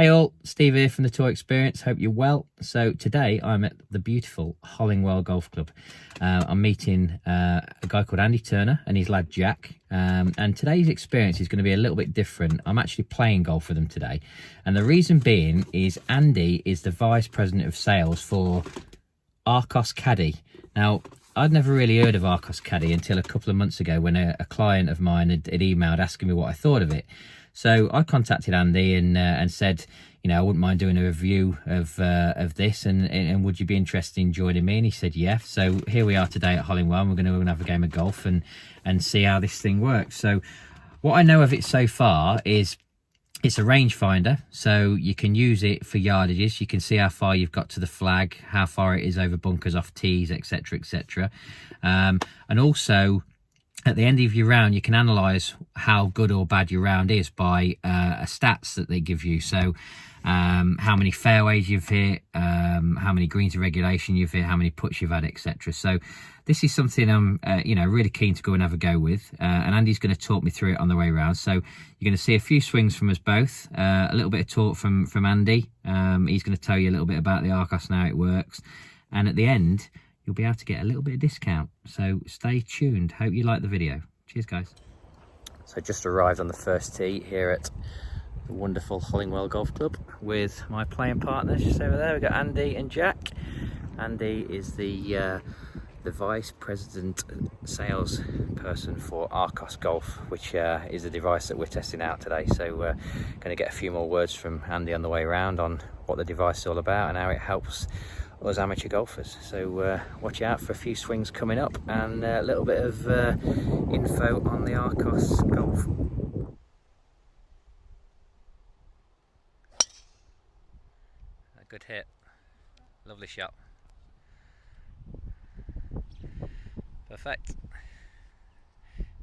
Hey all, Steve here from the Tour Experience. Hope you're well. So today I'm at the beautiful Hollingwell Golf Club. I'm meeting a guy called Andy Turner and his lad Jack. And today's experience is going to be a little bit different. I'm actually playing golf with them today. And the reason being is Andy is the Vice President of Sales for Arccos Caddy. Now, I'd never really heard of Arccos Caddy until a couple of months ago when a client of mine had emailed asking me what I thought of it. So I contacted Andy and said, you know, I wouldn't mind doing a review of this, and would you be interested in joining me? And he said, yeah. So here we are today at Hollingwell, and we're going to have a game of golf and see how this thing works. So what I know of it so far is it's a rangefinder, so you can use it for yardages. You can see how far you've got to the flag, how far it is over bunkers, off tees, etc., etc. And also, at the end of your round, you can analyse how good or bad your round is by stats that they give you. So how many fairways you've hit, how many greens of regulation you've hit, how many putts you've had, etc. So this is something I'm really keen to go and have a go with. And Andy's going to talk me through it on the way around. So you're going to see a few swings from us both, a little bit of talk from Andy. He's going to tell you a little bit about the Arccos and how it works. And at the end, you'll be able to get a little bit of discount. So stay tuned. Hope you like the video. Cheers, guys. So just arrived on the first tee here at the wonderful Hollingwell Golf Club with my playing partners just over there. We've got Andy and Jack. Andy is the Vice President Sales Person for Arccos Golf, which is the device that we're testing out today. So we're going to get a few more words from Andy on the way around on what the device is all about and how it helps us amateur golfers. So watch out for a few swings coming up and a little bit of info on the Arccos Golf. A good hit, lovely shot, perfect.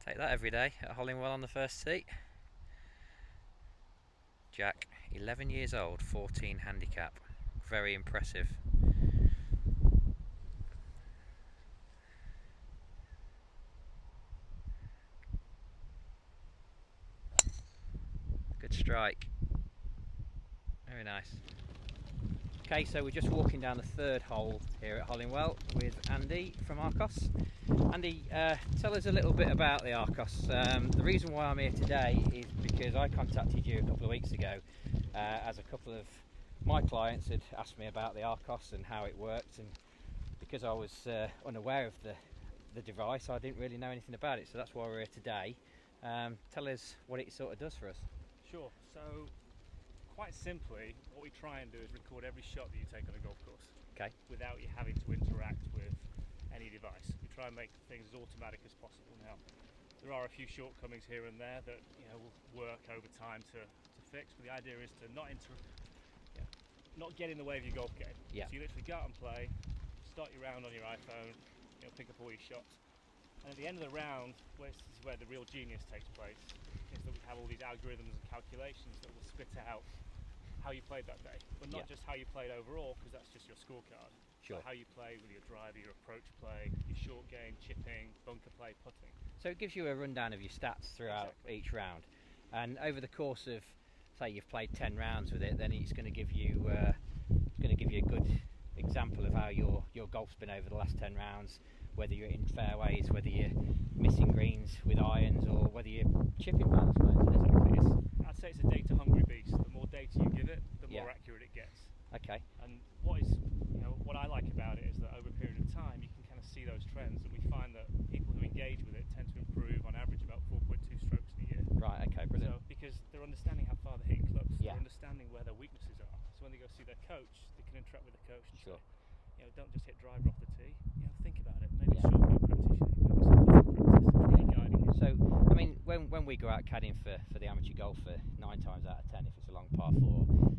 Take that every day at Hollingwell on the first tee. Jack, 11 years old, 14 handicap, very impressive. Good strike. Very nice. Okay, so we're just walking down the third hole here at Hollingwell with Andy from Arccos. Andy, tell us a little bit about the Arccos. The reason why I'm here today is because I contacted you a couple of weeks ago as a couple of my clients had asked me about the Arccos and how it worked, and because I was unaware of the device, I didn't really know anything about it, so that's why we're here today. Tell us what it sort of does for us. Sure. So, quite simply, what we try and do is record every shot that you take on a golf course. Okay. Without you having to interact with any device. We try and make things as automatic as possible. Now, there are a few shortcomings here and there that will work over time to fix, but the idea is to not get in the way of your golf game. Yeah. So you literally go out and play, start your round on your iPhone, pick up all your shots, and at the end of the round, this is where the real genius takes place, is that we have all these algorithms and calculations that will spit out how you played that day, but not just how you played overall, because that's just your scorecard. Sure. But how you play with your driver, your approach play, your short game, chipping, bunker play, putting. So it gives you a rundown of your stats throughout each round, and over the course of, say you've played 10 rounds with it, then it's going to give you a good example of how your golf's been over the last 10 rounds, whether you're in fairways, whether you're missing greens with irons, or whether you're chipping bad, I suppose. Exactly. I'd say it's a data hungry beast. The more data you give it, the more accurate it gets. Okay. And what I like about it is that over a period of time you can kind of see those trends, and we find that people who engage with it tend to improve on average about 4.2 strokes in a year. Right, okay, brilliant. So, because they're understanding how far they're hitting clubs, Yeah. they're understanding where their weaknesses are. So when they go see their coach, they can interact with the coach and Sure. say, don't just hit driver off the tee. Think about it. Maybe shortcut practice. Really guiding you. So, I mean, when we go out caddying for the amateur golfer, 9 times out of 10, if it's a long par 4,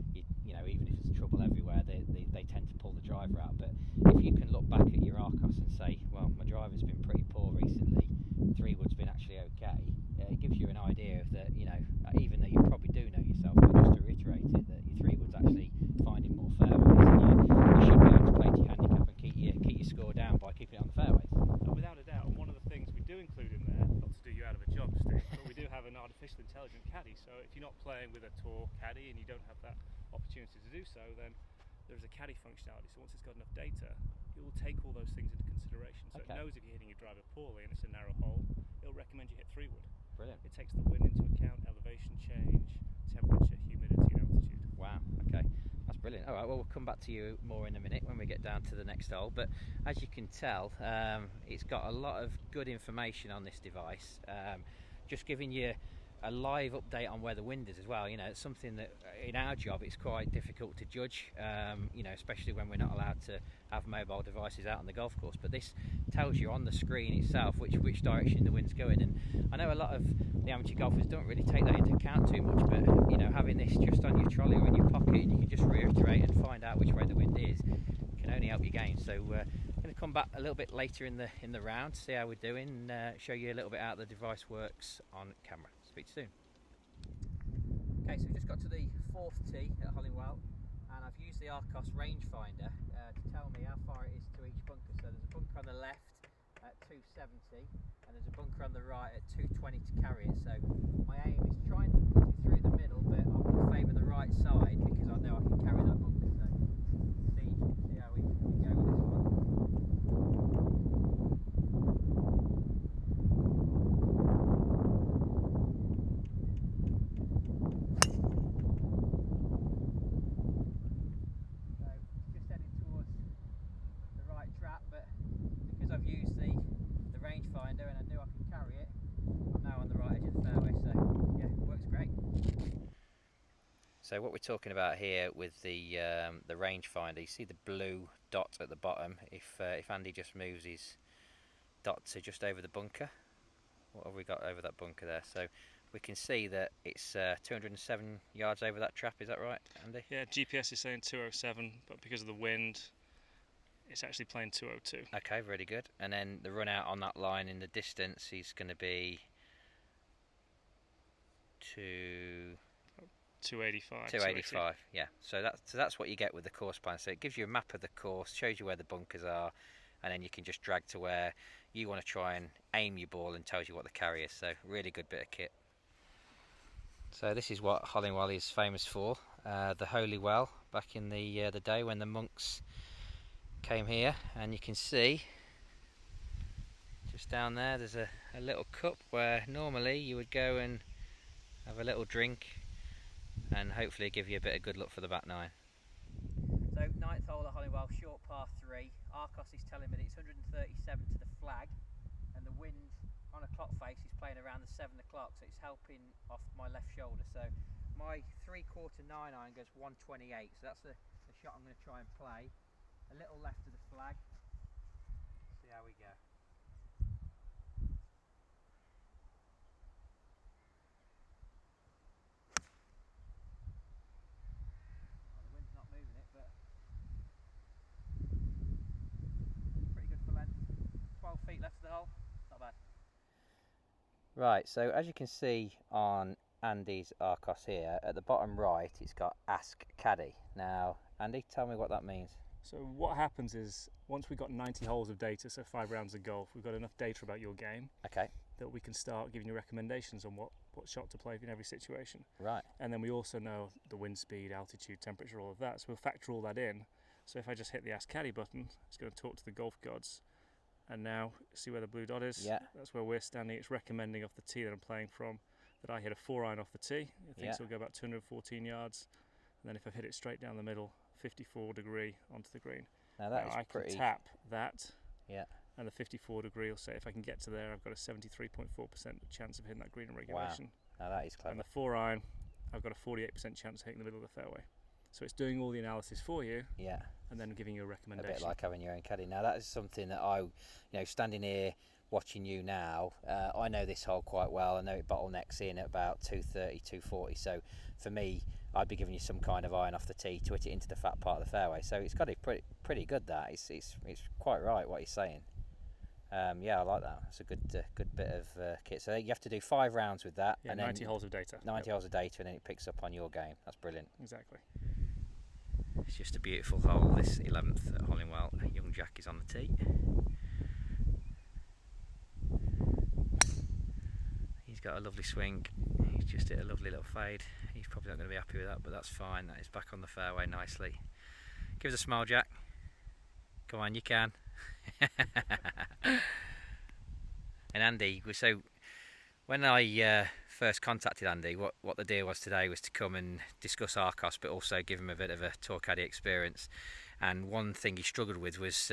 even if it's trouble everywhere, they tend to pull the driver out. But if you can look back at your Arccos and say, well, my driver's been pretty poor recently, 3-wood's been actually okay, it gives you an idea of that, even though you probably do know yourself, but just to reiterate it, that your 3-wood's actually finding more fairways, and you should be able to play to your handicap and keep your score down by keeping it on the fairways. Without a doubt, and one of the things we do include in there, not to do you out of a job, Steve, but we do have an artificial intelligent caddy. So if you're not playing with a tour caddy and you don't have that opportunity to do so, then there's a Caddy functionality. So once it's got enough data, it will take all those things into consideration. So it knows if you're hitting your driver poorly and it's a narrow hole, it'll recommend you hit 3-wood. Brilliant. It takes the wind into account, elevation change, temperature, humidity, and altitude. Wow, okay, that's brilliant. All right, well, we'll come back to you more in a minute when we get down to the next hole, but as you can tell, it's got a lot of good information on this device, just giving you a live update on where the wind is as well. You know, it's something that in our job it's quite difficult to judge, you know, especially when we're not allowed to have mobile devices out on the golf course, but this tells you on the screen itself which direction the wind's going. And I know a lot of the amateur golfers don't really take that into account too much, but you know, having this just on your trolley or in your pocket and you can just reiterate and find out which way the wind is can only help your game. So we're going to come back a little bit later in the round, see how we're doing, and show you a little bit how the device works on camera. Speak soon. Okay, so we've just got to the 4th tee at Hollingwell, and I've used the Arccos rangefinder to tell me how far it is to each bunker. So there's a bunker on the left at 270, and there's a bunker on the right at 220 to carry it. So my aim is to try and put it through the middle, but I'm going to favour the right side because I know I can carry that bunker. So see how we go with this one. I've used the rangefinder and I knew I could carry it, I'm now on the right edge of the fairway, so yeah, it works great. So what we're talking about here with the rangefinder, you see the blue dot at the bottom. If Andy just moves his dot to just over the bunker, what have we got over that bunker there? So we can see that it's 207 yards over that trap, is that right, Andy? Yeah, GPS is saying 207, but because of the wind, it's actually playing 202. Okay, really good. And then the run out on that line in the distance is going to be 285. 285, yeah. So that's what you get with the course plan. So it gives you a map of the course, shows you where the bunkers are, and then you can just drag to where you want to try and aim your ball and tells you what the carry is. So really good bit of kit. So this is what Hollingwell is famous for, the Holy Well, back in the day when the monks came here, and you can see just down there there's a little cup where normally you would go and have a little drink and hopefully give you a bit of good luck for the back nine. So 9th hole at Hollingwell, short par 3. Arccos is telling me that it's 137 to the flag, and the wind on a clock face is playing around the 7 o'clock, so it's helping off my left shoulder. So my 3/4 9 iron goes 128, so that's the shot I'm going to try and play. A little left of the flag. See how we go. Well, the wind's not moving it, but pretty good for length. 12 feet left of the hole. Not bad. Right, so as you can see on Andy's Arccos here, at the bottom right it's got Ask Caddy. Now, Andy, tell me what that means. So what happens is, once we've got 90 holes of data, so 5 rounds of golf, we've got enough data about your game, okay, that we can start giving you recommendations on what shot to play in every situation. Right. And then we also know the wind speed, altitude, temperature, all of that, so we'll factor all that in. So if I just hit the Ask Caddy button, it's going to talk to the golf gods, and now see where the blue dot is? Yeah. That's where we're standing. It's recommending off the tee that I'm playing from that I hit a 4 iron off the tee. It thinks it'll go about 214 yards, and then if I've hit it straight down the middle, 54 degree onto the green. Now that is I pretty... can tap that, yeah, and the 54 degree will say if I can get to there, I've got a 73.4% chance of hitting that green in regulation. Wow. Now that is clever. And the 4 iron, I've got a 48% chance of hitting the middle of the fairway. So it's doing all the analysis for you, yeah, and then giving you a recommendation. A bit like having your own caddy. Now that is something that I, standing here watching you now, I know this hole quite well. I know it bottlenecks in at about 230, 240. So for me, I'd be giving you some kind of iron off the tee to hit it into the fat part of the fairway. So it's got to be pretty good. That it's quite right what he's saying. Yeah, I like that. It's a good bit of kit. So you have to do 5 rounds with that. Yeah, and 90 holes of data. 90 holes of data, and then it picks up on your game. That's brilliant. Exactly. It's just a beautiful hole, this 11th at Hollingwell. Young Jack is on the tee. He's got a lovely swing. He's just hit a lovely little fade He's probably not going to be happy with that, but that's fine. That is back on the fairway nicely. Give us a smile, Jack. Come on, you can. And Andy, so when I first contacted Andy, what the deal was today was to come and discuss Arccos, but also give him a bit of a tour caddy experience. And one thing he struggled with was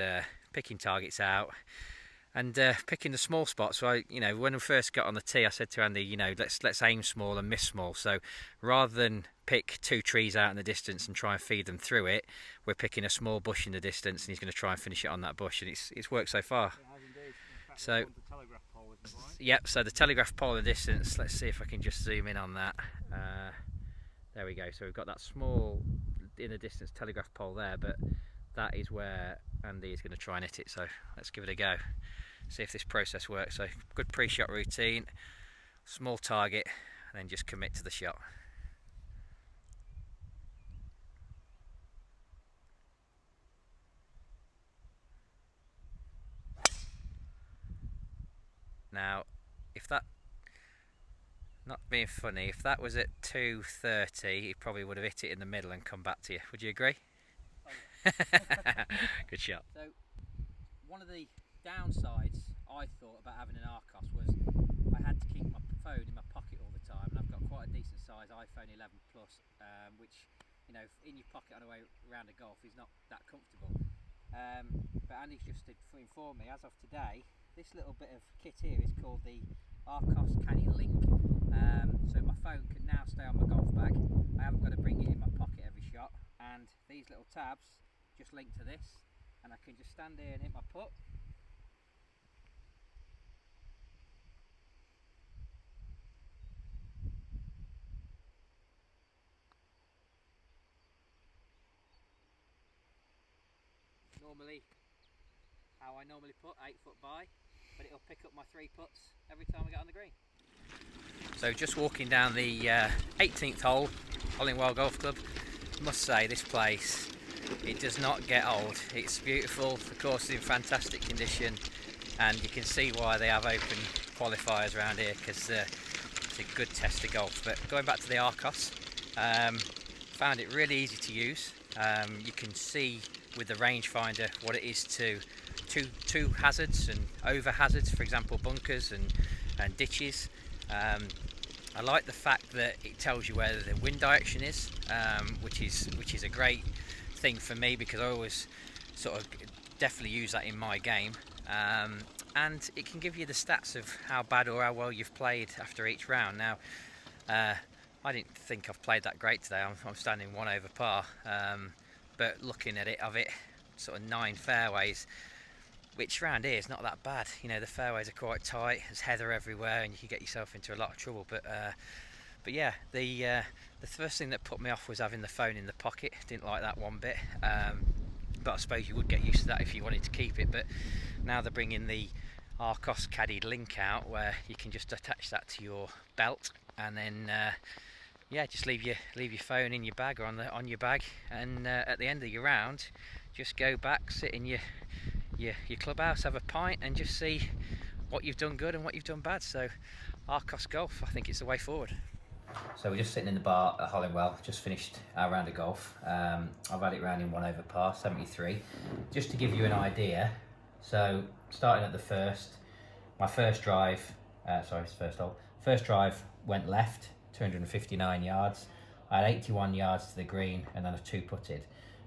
picking targets out and picking the small spots. So when we first got on the tee, I said to Andy, let's aim small and miss small. So rather than pick 2 trees out in the distance and try and feed them through it, we're picking a small bush in the distance, and he's going to try and finish it on that bush, and it's worked so far. It has indeed. In fact, So the telegraph pole, isn't it, right? Yep, so the telegraph pole in the distance, let's see if I can just zoom in on that. There we go, so we've got that small in the distance telegraph pole there, but that is where Andy is going to try and hit it, so let's give it a go, see if this process works. So good pre-shot routine, small target, and then just commit to the shot. Now, if that, not being funny, if that was at 230, he probably would have hit it in the middle and come back to you. Would you agree? Oh, yeah. Good shot. So, one of the downsides I thought about having an Arccos was I had to keep my phone in my pocket all the time, and I've got quite a decent size iPhone 11 Plus, which, in your pocket on the way around a golf is not that comfortable. But Andy's just informed me, as of today, this little bit of kit here is called the Arccos Caddy Link. So my phone can now stay on my golf bag. I haven't got to bring it in my pocket every shot, and these little tabs just link to this, and I can just stand here and hit my putt. Normally, how I normally put 8 foot by, but it'll pick up my 3 putts every time I get on the green. So just walking down the 18th hole, Hollingwell Golf Club, must say this place, it does not get old. It's beautiful, the course is in fantastic condition, and you can see why they have open qualifiers around here, because it's a good test of golf. But going back to the Arccos, found it really easy to use. You can see with the rangefinder what it is to hazards and over hazards, for example bunkers and ditches. I like the fact that it tells you where the wind direction is, which is a great thing for me, because I always sort of definitely use that in my game, and it can give you the stats of how bad or how well you've played after each round. Now I didn't think I've played that great today. I'm standing 1 over par, but looking at it, sort of 9 fairways, which round here is not that bad. The fairways are quite tight, there's heather everywhere, and you can get yourself into a lot of trouble. But yeah, the first thing that put me off was having the phone in the pocket. Didn't like that one bit, but I suppose you would get used to that if you wanted to keep it. But now they're bringing the Arccos Caddy Link out, where you can just attach that to your belt, and then yeah, just leave your phone in your bag or on your bag, and at the end of your round, just go back, sit in your clubhouse, have a pint, and just see what you've done good and what you've done bad. So Arccos Golf, I think it's the way forward. So we're just sitting in the bar at Hollingwell, just finished our round of golf. I've had it round in 1 over par, 73. Just to give you an idea, so starting at the first, my first drive, sorry, it's first hole. First drive went left, 259 yards. I had 81 yards to the green, and then a 2-putted.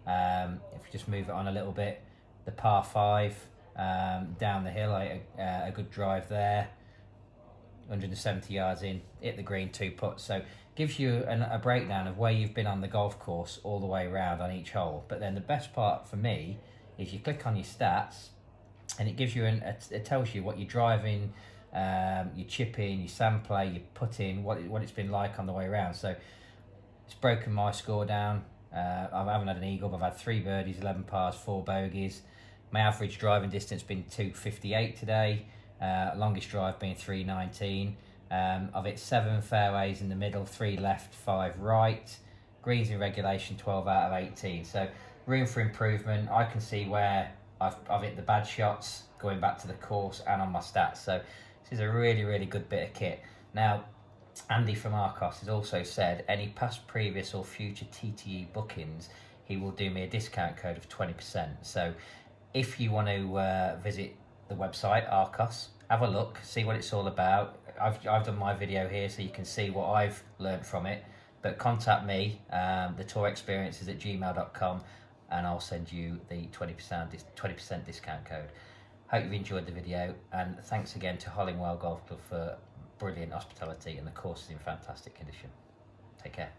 If we just move it on a little bit, the par 5 down the hill, a good drive there, 170 yards in, hit the green, 2 putts. So gives you a breakdown of where you've been on the golf course all the way around on each hole. But then the best part for me is you click on your stats, and it gives you it tells you what you're driving, your chipping, your sand play, your putting, what it's been like on the way around. So it's broken my score down. I haven't had an eagle, but I've had 3 birdies, 11 pars, 4 bogeys. My average driving distance been 258 today. Longest drive being 319. I've hit 7 fairways in the middle, 3 left, 5 right. Greens in regulation, 12 out of 18. So room for improvement. I can see where I've hit the bad shots going back to the course and on my stats. So this is a really, really good bit of kit. Now, Andy from Arccos has also said any past, previous or future TTE bookings, he will do me a discount code of 20%. So if you want to visit the website Arccos, have a look, see what it's all about. I've done my video here so you can see what I've learned from it, but contact me, the tour experiences at gmail.com, and I'll send you the 20% discount code. Hope you've enjoyed the video, and thanks again to Hollingwell Golf Club for brilliant hospitality, and the course is in fantastic condition. Take care.